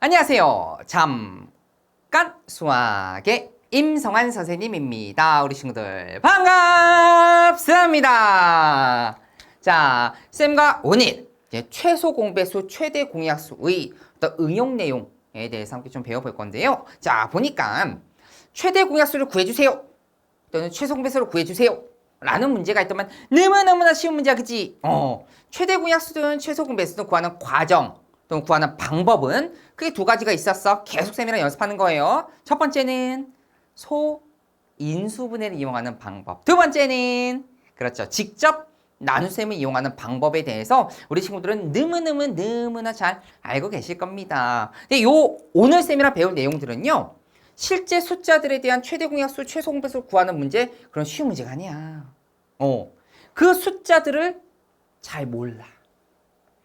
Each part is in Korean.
안녕하세요. 잠깐 수학의 임성환 선생님입니다. 우리 친구들 반갑습니다. 자, 쌤과 오늘 이제 최소 공배수, 최대 공약수의 어떤 응용 내용에 대해서 함께 좀 배워볼 건데요. 자, 보니까 최대 공약수를 구해주세요. 또는 최소 공배수를 구해주세요. 라는 문제가 있다면 너무너무나 쉬운 문제야, 그치? 최대 공약수든 최소 공배수든 구하는 과정 또는 구하는 방법은 크게 두 가지가 있었어. 계속 쌤이랑 연습하는 거예요. 첫 번째는 소인수분해를 이용하는 방법. 두 번째는 그렇죠. 직접 나눗셈을 이용하는 방법에 대해서 우리 친구들은 너무나 잘 알고 계실 겁니다. 근데 오늘 쌤이랑 배울 내용들은요. 실제 숫자들에 대한 최대 공약수, 최소 공배수를 구하는 문제, 그런 쉬운 문제가 아니야. 그 숫자들을 잘 몰라.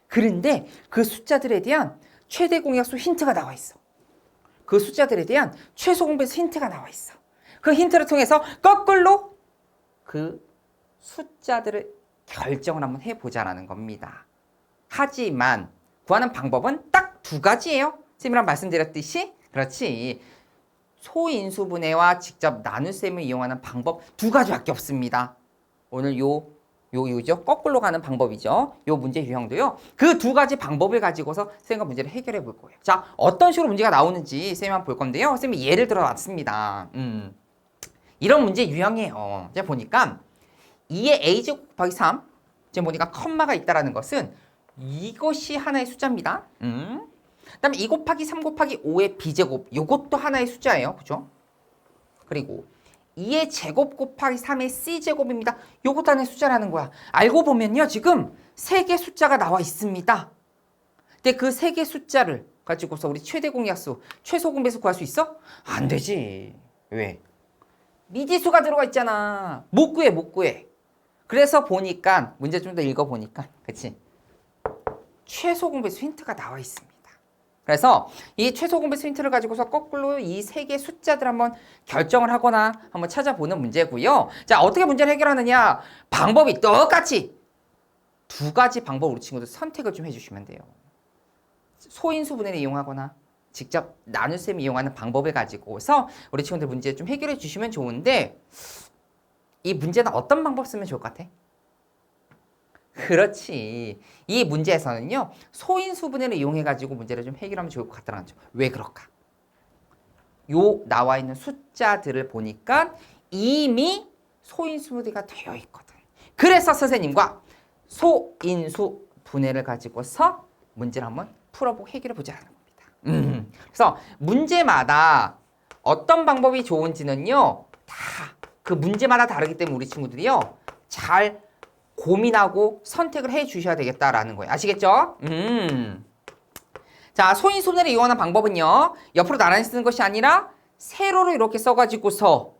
그런데 그 숫자들에 대한 최대 공약수 힌트가 나와 있어. 그 숫자들에 대한 최소 공배수 힌트가 나와 있어. 그 힌트를 통해서 거꾸로 그 숫자들을 결정을 한번 해보자라는 겁니다. 하지만 구하는 방법은 딱 두 가지예요. 쌤이랑 말씀드렸듯이 그렇지. 소인수분해와 직접 나눗셈을 이용하는 방법 두 가지밖에 없습니다. 오늘 요죠? 거꾸로 가는 방법이죠. 요 문제 유형도요. 그 두 가지 방법을 가지고서 쌤과 문제를 해결해 볼 거예요. 자, 어떤 식으로 문제가 나오는지 쌤이 한번 볼 건데요. 쌤이 예를 들어 놨습니다. 이런 문제 유형이에요. 제가 보니까 2의 a제곱 곱하기 3. 지금 보니까 컴마가 있다라는 것은 이것이 하나의 숫자입니다. 그다음에 2 곱하기 3 곱하기 5의 b제곱. 요것도 하나의 숫자예요. 그죠? 그리고 2의 제곱 곱하기 3의 c제곱입니다. 요것도 하나의 숫자라는 거야. 알고 보면요. 지금 3개 숫자가 나와 있습니다. 근데 그 3개 숫자를 가지고서 우리 최대 공약수, 최소 공배수 구할 수 있어? 안 되지. 왜? 미지수가 들어가 있잖아. 못 구해. 그래서 보니까 문제 좀 더 읽어보니까 그치? 최소 공배수 힌트가 나와 있습니다. 그래서 이 최소 공배수 힌트를 가지고서 거꾸로 이 세 개 숫자들 한번 결정을 하거나 한번 찾아보는 문제고요. 자, 어떻게 문제를 해결하느냐? 방법이 똑같이 두 가지 방법 우리 친구들 선택을 좀 해주시면 돼요. 소인수분해를 이용하거나 직접 나눗셈을 이용하는 방법을 가지고서 우리 친구들 문제 좀 해결해 주시면 좋은데 이 문제는 어떤 방법 쓰면 좋을 것 같아? 그렇지. 이 문제에서는요. 소인수분해를 이용해가지고 문제를 좀 해결하면 좋을 것 같다는 거죠. 왜 그럴까? 요 나와 있는 숫자들을 보니까 이미 소인수분해가 되어 있거든. 그래서 선생님과 소인수분해를 가지고서 문제를 한번 풀어보고 해결해보자는 겁니다. 그래서 문제마다 어떤 방법이 좋은지는요. 다 그 문제마다 다르기 때문에 우리 친구들이요. 잘 고민하고 선택을 해 주셔야 되겠다라는 거예요. 아시겠죠? 자, 소인수분해를 이용하는 방법은요. 옆으로 나란히 쓰는 것이 아니라 세로로 이렇게 써가지고서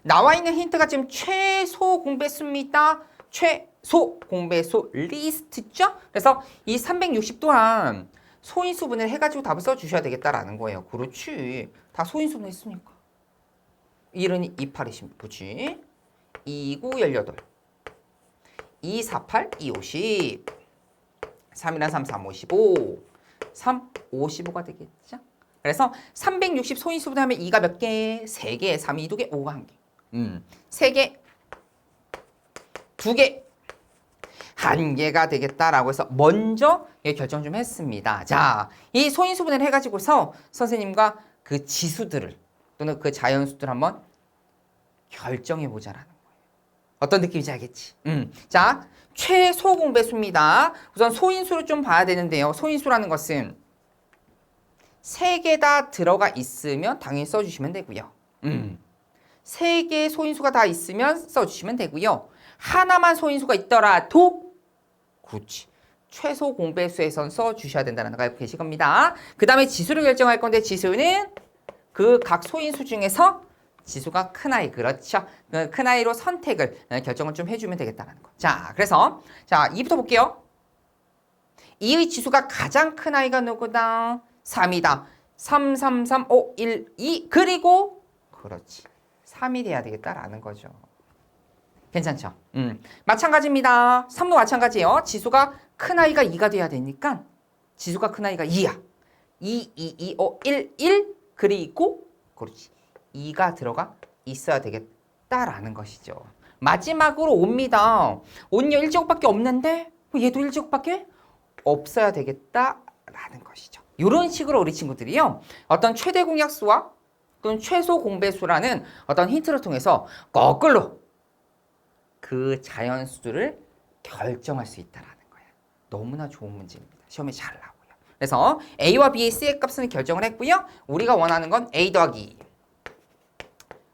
나와 있는 힌트가 지금 최소 공배수입니다. 최소 공배수 리스트죠? 그래서 이 360 또한 소인수분해를 해가지고 답을 써주셔야 되겠다라는 거예요. 그렇지. 다 소인수분해 했으니까. 1은 28이십니다. 그렇지. 29, 18. 2, 4, 8, 2, 50. 3이랑 3, 3, 55. 3, 55가 되겠죠? 그래서 360 소인수분해 하면 2가 몇 개? 3개, 3이 2개, 5가 1개. 3개, 2개, 1개가 되겠다라고 해서 먼저 결정 좀 했습니다. 자, 이 소인수분해를 해가지고서 선생님과 그 지수들을 또는 그 자연수들 한번 결정해보자라는 거예요. 어떤 느낌인지 알겠지? 자, 최소 공배수입니다. 우선 소인수를 좀 봐야 되는데요. 소인수라는 것은 3개 다 들어가 있으면 당연히 써주시면 되고요. 3개의 소인수가 다 있으면 써주시면 되고요. 하나만 소인수가 있더라도 그렇지. 최소 공배수에선 써주셔야 된다는 거 알고 계실 겁니다. 그 다음에 지수를 결정할 건데 지수는 그 각 소인수 중에서 지수가 큰 아이, 그렇죠. 큰 아이로 선택을, 결정을 좀 해주면 되겠다는 거. 자, 그래서, 자, 2부터 볼게요. 2의 지수가 가장 큰 아이가 누구다? 3이다. 3, 3, 3, 5, 1, 2. 그리고, 그렇지. 3이 돼야 되겠다라는 거죠. 괜찮죠? 마찬가지입니다. 3도 마찬가지예요. 지수가 큰 아이가 2가 돼야 되니까, 지수가 큰 아이가 2야. 1 그리고 그렇지 2가 들어가 있어야 되겠다라는 것이죠. 마지막으로 옵니다. 5는요 1제곱밖에 없는데 얘도 1제곱밖에 없어야 되겠다라는 것이죠. 이런 식으로 우리 친구들이요. 어떤 최대 공약수와 또는 최소 공배수라는 어떤 힌트를 통해서 거꾸로 그 자연수들을 결정할 수 있다라는 거예요. 너무나 좋은 문제입니다. 시험에 잘 나오고요. 그래서 A와 B의 C의 값은 결정을 했고요. 우리가 원하는 건 A 더하기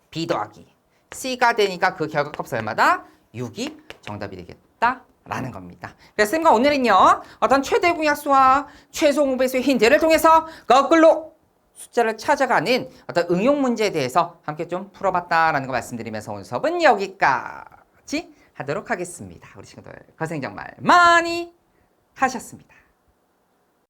B 더하기 C가 되니까 그 결과값 얼마다? 6이 정답이 되겠다라는 겁니다. 그래서 쌤과 오늘은요. 어떤 최대 공약수와 최소 공배수의 힌트를 통해서 거꾸로 숫자를 찾아가는 어떤 응용 문제에 대해서 함께 좀 풀어봤다라는 거 말씀드리면서 오늘 수업은 여기까지 하도록 하겠습니다. 우리 친구들 고생 정말 많이 하셨습니다.